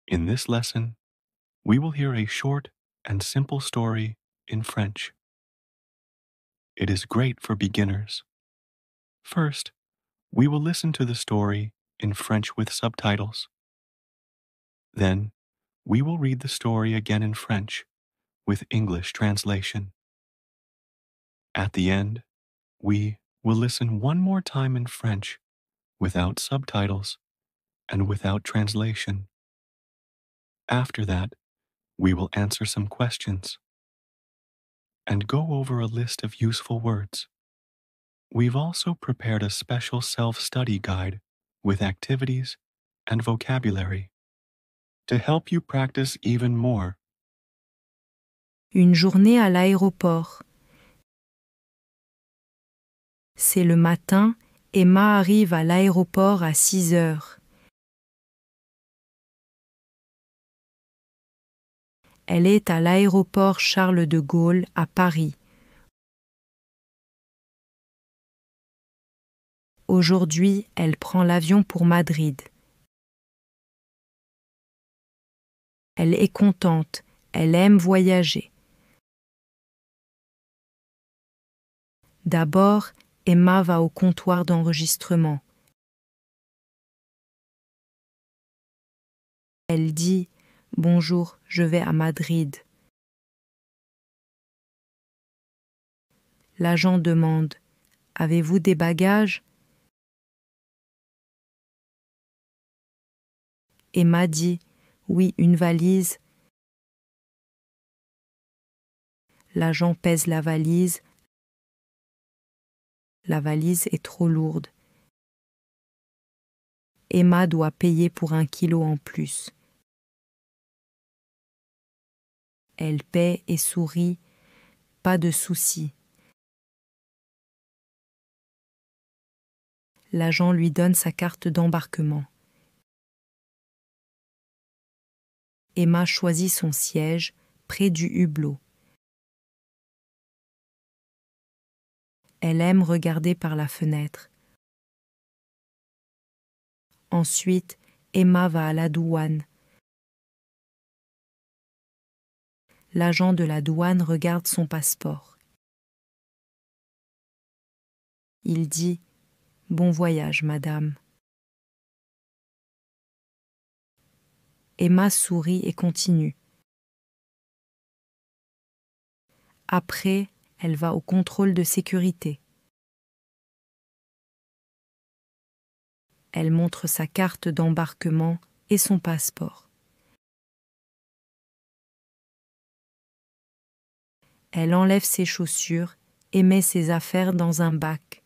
In this lesson, we will hear a short and simple story in French. It is great for beginners. First, we will listen to the story in French with subtitles. Then, we will read the story again in French with English translation. At the end, we will listen one more time in French without subtitles and without translation. After that, we will answer some questions and go over a list of useful words. We've also prepared a special self-study guide with activities and vocabulary to help you practice even more. Une journée à l'aéroport. C'est le matin, Emma arrive à l'aéroport à 6 heures. Elle est à l'aéroport Charles de Gaulle à Paris. Aujourd'hui, elle prend l'avion pour Madrid. Elle est contente, elle aime voyager. D'abord, Emma va au comptoir d'enregistrement. Elle dit « Bonjour, je vais à Madrid ». L'agent demande « Avez-vous des bagages ?» Emma dit « Oui, une valise ». L'agent pèse la valise. La valise est trop lourde. Emma doit payer pour 1 kilo en plus. Elle paie et sourit. Pas de souci. L'agent lui donne sa carte d'embarquement. Emma choisit son siège près du hublot. Elle aime regarder par la fenêtre. Ensuite, Emma va à la douane. L'agent de la douane regarde son passeport. Il dit « Bon voyage, madame ». Emma sourit et continue. Après, elle va au contrôle de sécurité. Elle montre sa carte d'embarquement et son passeport. Elle enlève ses chaussures et met ses affaires dans un bac.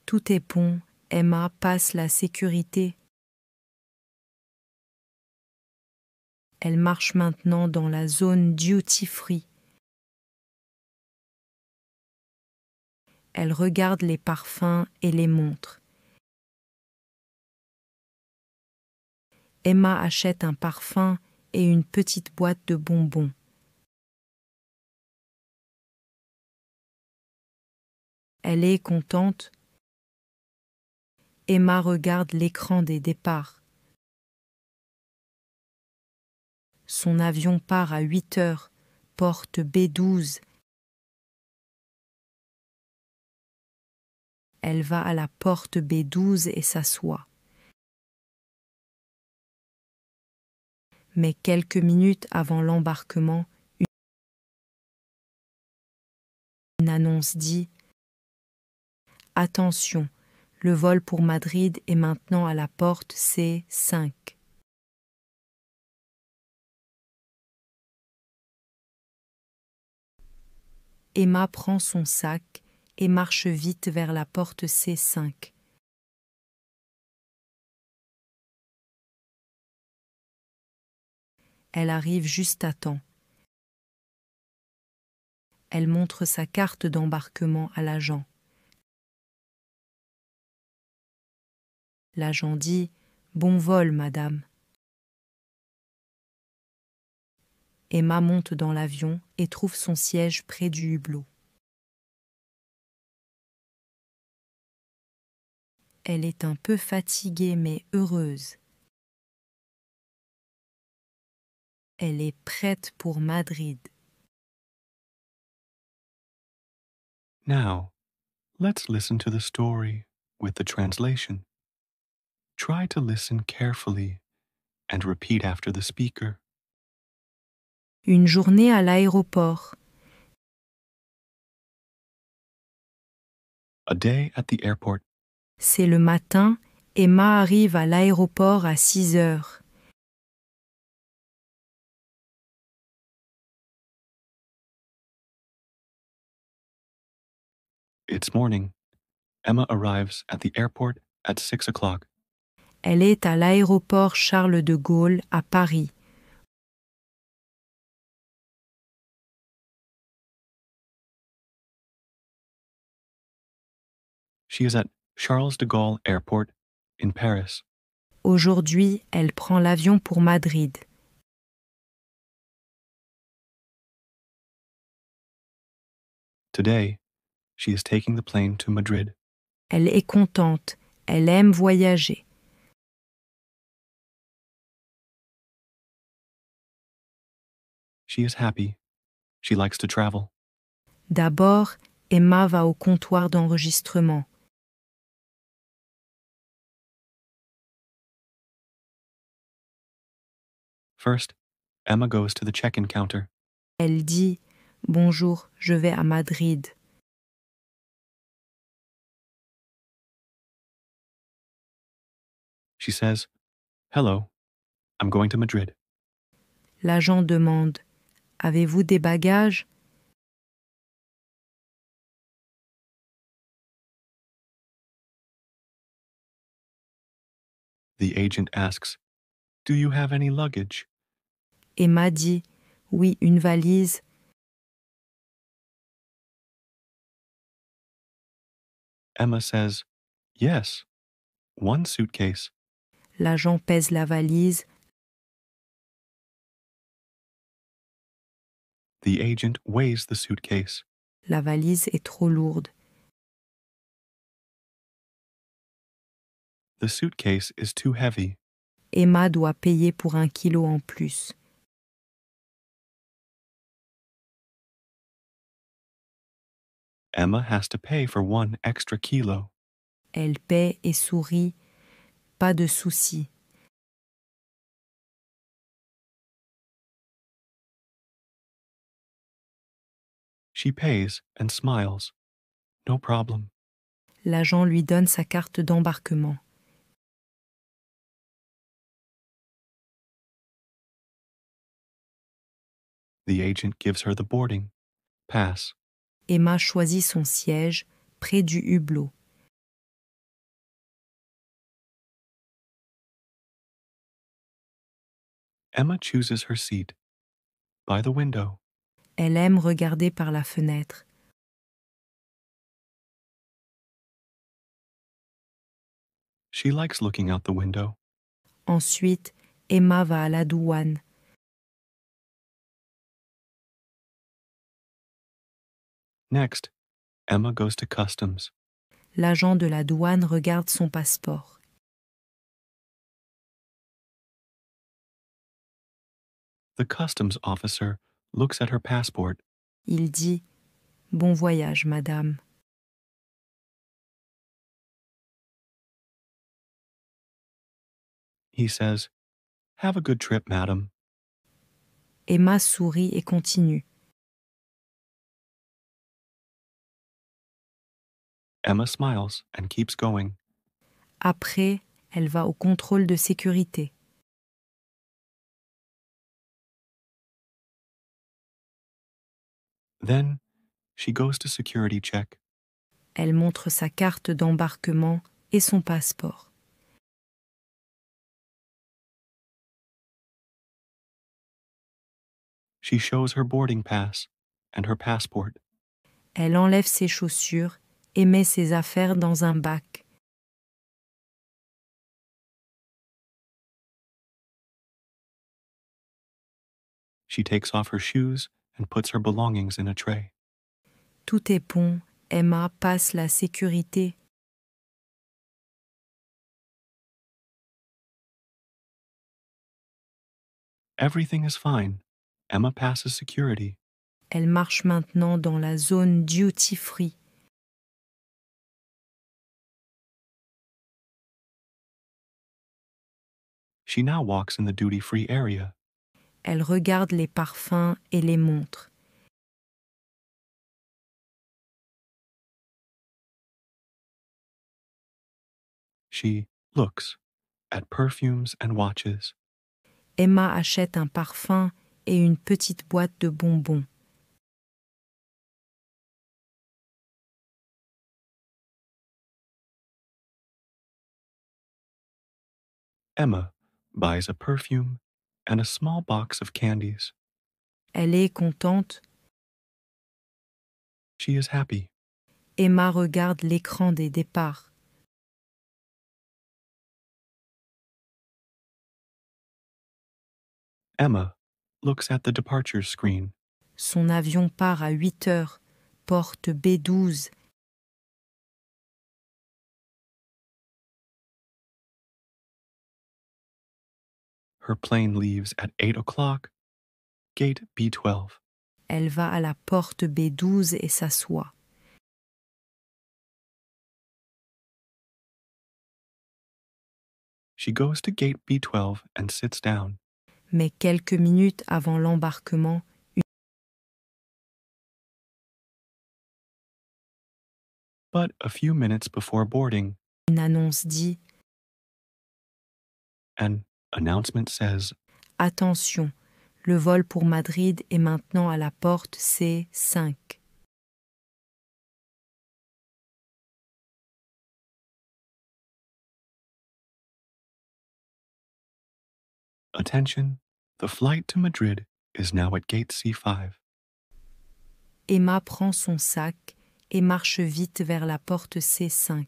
Tout est bon, Emma passe la sécurité. Elle marche maintenant dans la zone duty-free. Elle regarde les parfums et les montres. Emma achète un parfum et une petite boîte de bonbons. Elle est contente. Emma regarde l'écran des départs. Son avion part à 8 heures, porte B12. Elle va à la porte B12 et s'assoit. Mais quelques minutes avant l'embarquement, une annonce dit « Attention, le vol pour Madrid est maintenant à la porte C5. » Emma prend son sac et marche vite vers la porte C5. Elle arrive juste à temps. Elle montre sa carte d'embarquement à l'agent. L'agent dit « Bon vol, madame ». Emma monte dans l'avion et trouve son siège près du hublot. Elle est un peu fatiguée mais heureuse. Elle est prête pour Madrid. Now, let's listen to the story with the translation. Try to listen carefully and repeat after the speaker. Une journée à l'aéroport. A day at the airport. C'est le matin. Emma arrive à l'aéroport à 6 heures. It's morning. Emma arrives at the airport at 6 o'clock. Elle est à l'aéroport Charles de Gaulle à Paris. She is at Charles de Gaulle Airport in Paris. Aujourd'hui, elle prend l'avion pour Madrid. Today, she is taking the plane to Madrid. Elle est contente. Elle aime voyager. She is happy. She likes to travel. D'abord, Emma va au comptoir d'enregistrement. First, Emma goes to the check-in counter. Elle dit « Bonjour, je vais à Madrid ». She says, "Hello, I'm going to Madrid." L'agent demande « Avez-vous des bagages ?» The agent asks, "Do you have any luggage?" Emma dit « Oui, une valise ». Emma says, "Yes, one suitcase." L'agent pèse la valise. The agent weighs the suitcase. La valise est trop lourde. The suitcase is too heavy. Emma doit payer pour 1 kilo en plus. Emma has to pay for 1 extra kilo. Elle paie et sourit. Pas de souci. She pays and smiles. No problem. L'agent lui donne sa carte d'embarquement. The agent gives her the boarding pass. Emma choisit son siège près du hublot. Emma chooses her seat by the window. Elle aime regarder par la fenêtre. She likes looking out the window. Ensuite, Emma va à la douane. Next, Emma goes to customs. L'agent de la douane regarde son passeport. The customs officer looks at her passport. Il dit « Bon voyage, madame ». He says, "Have a good trip, madam." Emma sourit et continue. Emma smiles and keeps going. Après, elle va au contrôle de sécurité. Then, she goes to security check. Elle montre sa carte d'embarquement et son passeport. She shows her boarding pass and her passport. Elle enlève ses chaussures et met ses affaires dans un bac. She takes off her shoes and puts her belongings in a tray. Tout est bon, Emma passe la sécurité. Everything is fine. Emma passes security. Elle marche maintenant dans la zone duty free. She now walks in the duty-free area. Elle regarde les parfums et les montres. She looks at perfumes and watches. Emma achète un parfum et une petite boîte de bonbons. Emma buys a perfume and a small box of candies. Elle est contente. She is happy. Emma regarde l'écran des départs. Emma looks at the departure screen. Son avion part à 8 heures, porte B12. Her plane leaves at 8 o'clock, gate B12. Elle va à la porte B12 et s'assoit. She goes to gate B12 and sits down. Mais quelques minutes avant l'embarquement, But a few minutes before boarding, une annonce dit an announcement says, « Attention, le vol pour Madrid est maintenant à la porte C5. » attention, the flight to Madrid is now at gate C5. Emma prend son sac et marche vite vers la porte C5.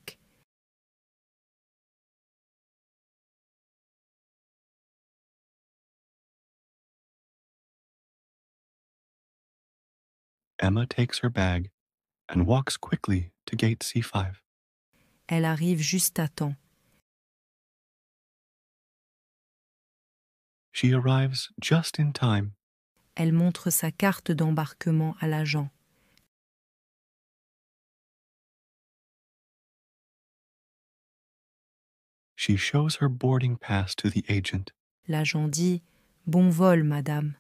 Emma takes her bag and walks quickly to gate C5. Elle arrive juste à temps. She arrives just in time. Elle montre sa carte d'embarquement à l'agent. She shows her boarding pass to the agent. L'agent dit « Bon vol, madame ».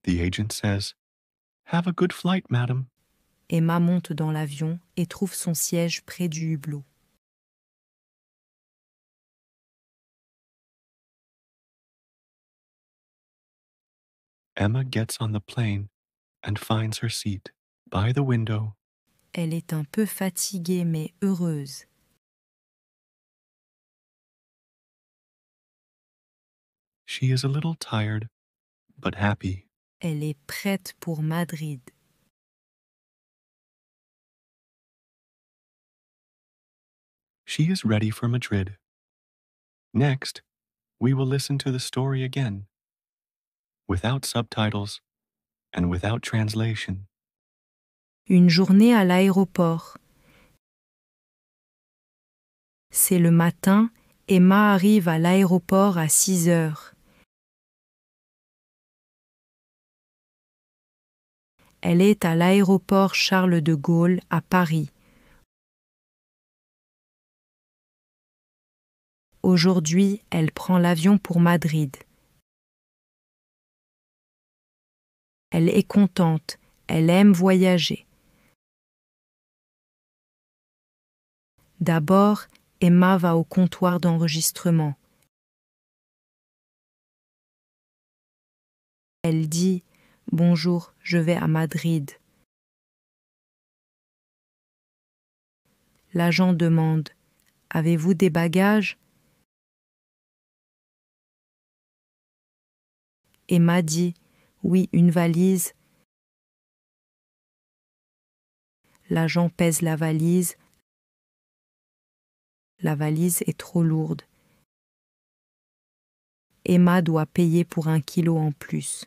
The agent says, "Have a good flight, madam." Emma monte dans l'avion et trouve son siège près du hublot. Emma gets on the plane and finds her seat by the window. Elle est un peu fatiguée mais heureuse. She is a little tired, but happy. Elle est prête pour Madrid. She is ready for Madrid. Next, we will listen to the story again, without subtitles and without translation. Une journée à l'aéroport. C'est le matin, Emma arrive à l'aéroport à 6 heures. Elle est à l'aéroport Charles de Gaulle à Paris. Aujourd'hui, elle prend l'avion pour Madrid. Elle est contente, elle aime voyager. D'abord, Emma va au comptoir d'enregistrement. Elle dit « Bonjour, je vais à Madrid ». L'agent demande « Avez-vous des bagages ?» Emma dit « Oui, une valise ». L'agent pèse la valise. La valise est trop lourde. Emma doit payer pour 1 kilo en plus.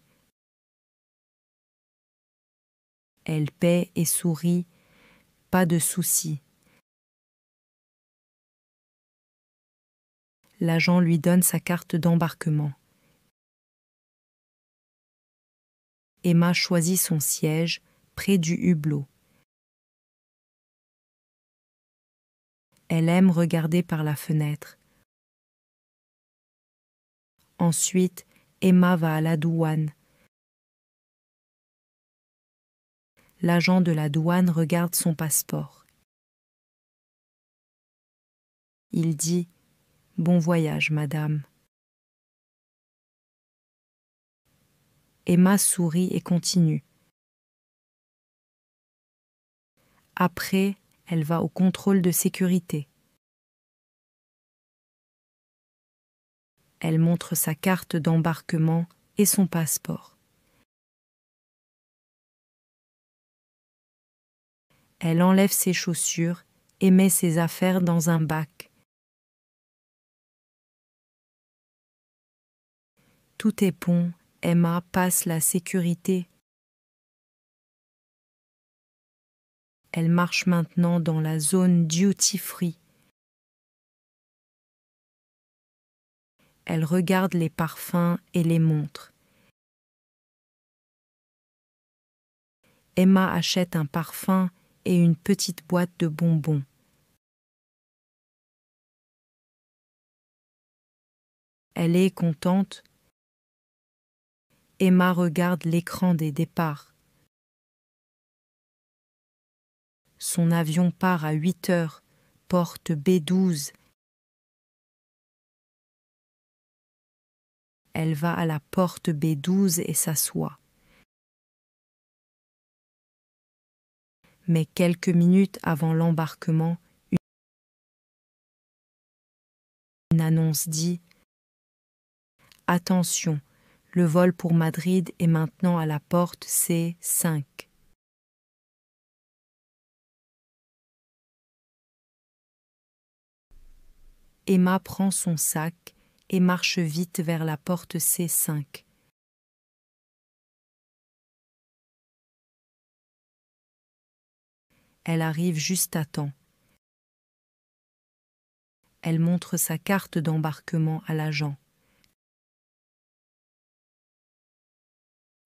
Elle paie et sourit. Pas de souci. L'agent lui donne sa carte d'embarquement. Emma choisit son siège près du hublot. Elle aime regarder par la fenêtre. Ensuite, Emma va à la douane. L'agent de la douane regarde son passeport. Il dit « Bon voyage, madame ». Emma sourit et continue. Après, elle va au contrôle de sécurité. Elle montre sa carte d'embarquement et son passeport. Elle enlève ses chaussures et met ses affaires dans un bac. Tout est bon, Emma passe la sécurité. Elle marche maintenant dans la zone duty-free. Elle regarde les parfums et les montres. Emma achète un parfum et une petite boîte de bonbons. Elle est contente. Emma regarde l'écran des départs. Son avion part à 8 heures, porte B12. Elle va à la porte B12 et s'assoit. Mais quelques minutes avant l'embarquement, une annonce dit « Attention, le vol pour Madrid est maintenant à la porte C5. » Emma prend son sac et marche vite vers la porte C5. Elle arrive juste à temps. Elle montre sa carte d'embarquement à l'agent.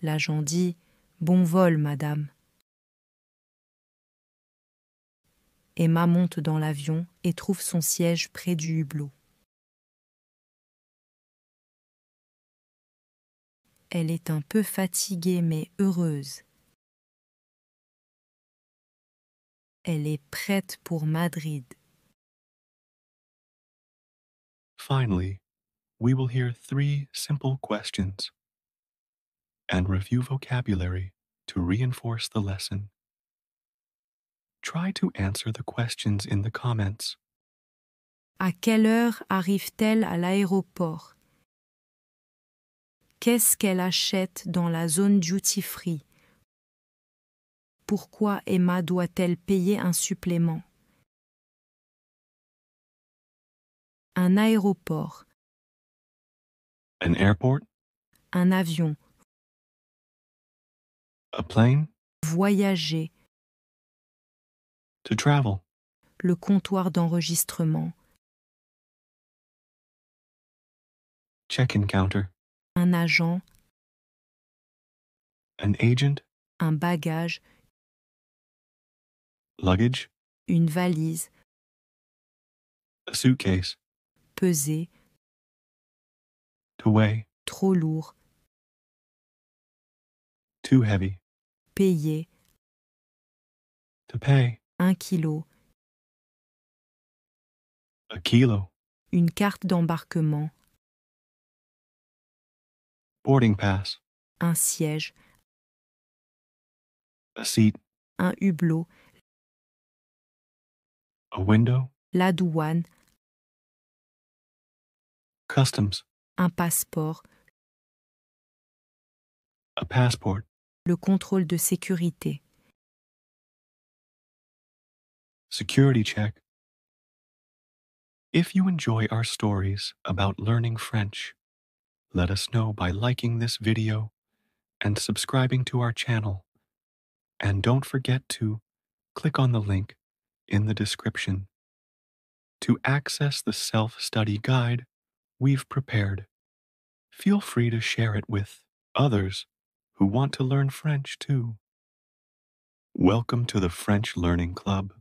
L'agent dit « Bon vol, madame ». Emma monte dans l'avion et trouve son siège près du hublot. Elle est un peu fatiguée mais heureuse. Elle est prête pour Madrid. Finally, we will hear 3 simple questions and review vocabulary to reinforce the lesson. Try to answer the questions in the comments. À quelle heure arrive-t-elle à l'aéroport? Qu'est-ce qu'elle achète dans la zone duty-free? Pourquoi Emma doit-elle payer un supplément? Un aéroport, An airport, un avion, a plane, voyager, to travel, le comptoir d'enregistrement, check-in counter, un agent, an agent, un bagage, luggage, une valise, a suitcase, peser, to weigh, trop lourd, too heavy, payer, to pay, 1 kilo, a kilo, une carte d'embarquement, boarding pass, un siège, a seat, un hublot, a window, la douane, customs, un passeport, a passport, le contrôle de sécurité. security check. If you enjoy our stories about learning French, let us know by liking this video and subscribing to our channel. And don't forget to click on the link in the description to access the self-study guide we've prepared. Feel free to share it with others who want to learn French too. Welcome to the French Learning Club.